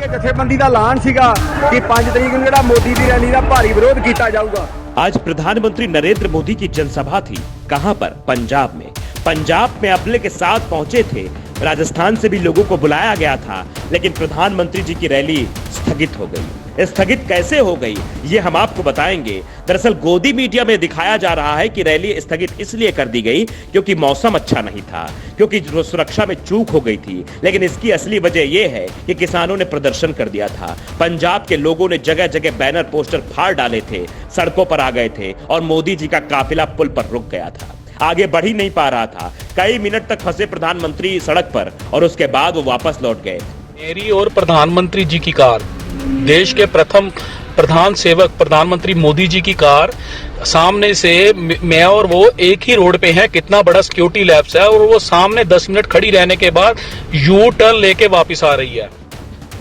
भारतीय जथेबंदी का ऐलान सीगा कि 5 तरीक ਨੂੰ ਜਿਹੜਾ मोदी की रैली का भारी विरोध किया जाऊगा। आज प्रधानमंत्री नरेंद्र मोदी की जनसभा थी। कहां पर? पंजाब में। पंजाब में अबले के साथ पहुंचे थे। राजस्थान से भी लोगों को बुलाया गया था, लेकिन प्रधानमंत्री जी की रैली स्थगित हो गई। स्थगित कैसे हो गई ये हम आपको बताएंगे। दरअसल गोदी मीडिया में दिखाया जा रहा है कि रैली स्थगित इसलिए कर दी गई क्योंकि मौसम अच्छा नहीं था, क्योंकि सुरक्षा में चूक हो गई थी। लेकिन इसकी असली वजह यह है कि किसानों ने प्रदर्शन कर दिया था। पंजाब के लोगों ने जगह जगह बैनर पोस्टर फाड़ डाले थे, सड़कों पर आ गए थे और मोदी जी का काफिला पुल पर रुक गया था, आगे बढ़ ही नहीं पा रहा था। कई मिनट तक फंसे प्रधानमंत्री सड़क पर और उसके बाद वो वापस लौट गए। मेरी और प्रधानमंत्री जी की कार, देश के प्रथम प्रधान सेवक प्रधानमंत्री मोदी जी की कार, सामने से मैं और वो एक ही रोड पे हैं। कितना बड़ा सिक्योरिटी लैब्स है और वो सामने 10 मिनट खड़ी रहने के बाद यू टर्न लेके वापस आ रही है।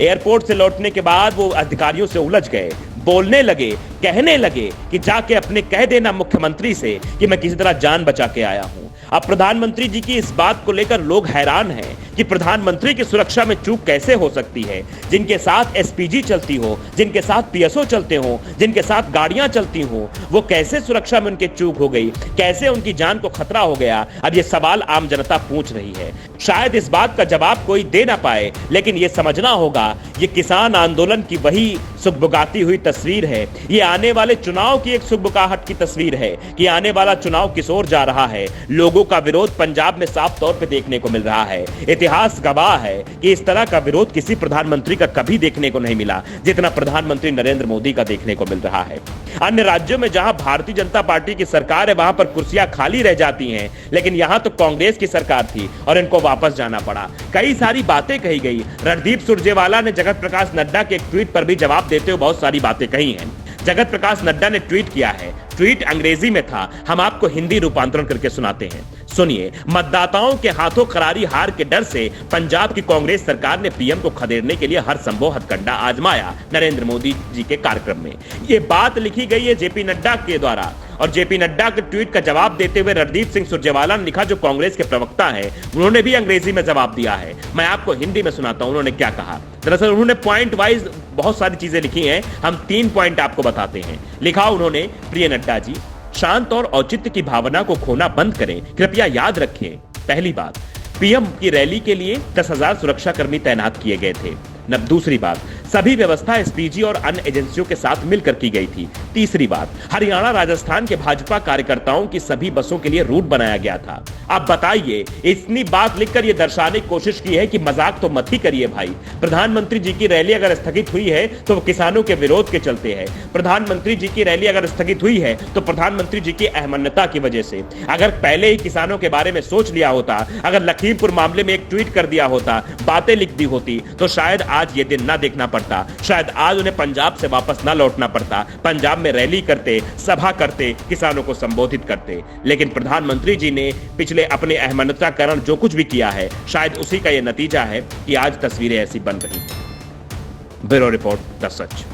एयरपोर्ट से लौटने के बाद वो अधिकारियों से उलझ गए, बोलने लगे, कहने लगे कि जाके अपने कह देना मुख्यमंत्री से कि मैं किसी तरह जान बचा के आया हूं। अब प्रधानमंत्री जी की इस बात को लेकर लोग हैरान हैं कि प्रधानमंत्री की सुरक्षा में चूक कैसे हो सकती है। जिनके साथ एसपीजी चलती हो, जिनके साथ पीएसओ चलते हो, जिनके साथ गाड़ियां चलती हो, वो कैसे सुरक्षा में उनके चूक हो गई, कैसे उनकी जान को खतरा हो गया। अब ये सवाल आम जनता पूछ रही है। शायद इस बात का जवाब कोई दे ना पाए, लेकिन ये समझना होगा ये किसान आंदोलन की वही सुगबुगाती हुई तस्वीर है। ये आने वाले चुनाव की एक सुगबुगाहट की तस्वीर है कि आने वाला चुनाव किस ओर जा रहा है। लोगों का विरोध पंजाब में साफ तौर पे देखने को मिल रहा है। इतिहास गवाह है कि इस तरह का विरोध किसी प्रधानमंत्री का कभी देखने को नहीं मिला जितना प्रधानमंत्री नरेंद्र मोदी का देखने को मिल रहा है। अन्य राज्यों में जहां भारतीय जनता पार्टी की सरकार है वहां पर कुर्सियां खाली रह जाती हैं, लेकिन यहां तो कांग्रेस की सरकार थी और इनको वापस जाना पड़ा। कई सारी बातें कही गई। रणदीप सुरजेवाला ने जगत प्रकाश नड्डा के एक ट्वीट पर भी जवाब देते हुए बहुत सारी बातें कही हैं। जगत प्रकाश नड्डा ने ट्वीट किया है। ट्वीट अंग्रेजी में था, हम आपको हिंदी रूपांतरण करके सुनाते हैं। सुनिए। मतदाताओं के हाथों करारी हार के डर से पंजाब की कांग्रेस सरकार ने पीएम को खदेड़ने के लिए हर संभव हथकंडा आजमाया नरेंद्र मोदी जी के कार्यक्रम में। ये बात लिखी गई है जेपी नड्डा के द्वारा और जेपी नड्डा के ट्वीट का जवाब देते हुए रणदीप सिंह सुरजेवाला ने लिखा, जो कांग्रेस के प्रवक्ता है, उन्होंने भी अंग्रेजी में जवाब दिया है। मैं आपको हिंदी में सुनाता हूं उन्होंने क्या कहा। दरअसल उन्होंने पॉइंट वाइज बहुत सारी चीजें लिखी हैं, हम 3 पॉइंट आपको बताते हैं। लिखा उन्होंने, प्रिय नड्डा जी, शांत और औचित्य की भावना को खोना बंद करें। कृपया याद रखें, पहली बात, पीएम की रैली के लिए 10,000 सुरक्षाकर्मी तैनात किए गए थे। दूसरी बात, सभी व्यवस्था एसपीजी और अन्य एजेंसियों के साथ मिलकर की गई थी। तीसरी बात, हरियाणा राजस्थान के भाजपा कार्यकर्ताओं की सभी बसों के लिए रूट बनाया गया था। अब बताइए, इतनी बात लिखकर यह दर्शाने की कोशिश की है कि मजाक तो मत ही करिए भाई। प्रधानमंत्री जी की रैली अगर स्थगित हुई है तो वो किसानों के विरोध के चलते है। प्रधानमंत्री जी की रैली अगर स्थगित हुई है तो प्रधानमंत्री जी की अहमन्यता की वजह से। अगर पहले ही किसानों के बारे में सोच लिया होता, अगर लखीमपुर मामले में एक ट्वीट कर दिया होता, बातें लिख दी होती, तो शायद आज ये दिन ना देखना पड़ता। शायद आज उन्हें पंजाब से वापस ना लौटना पड़ता। पंजाब में रैली करते, सभा करते, किसानों को संबोधित करते। लेकिन प्रधानमंत्री जी ने पिछले अपने अहमन्यता कारण जो कुछ भी किया है, शायद उसी का यह नतीजा है कि आज तस्वीरें ऐसी बन रही हैं। Bureau report, the such.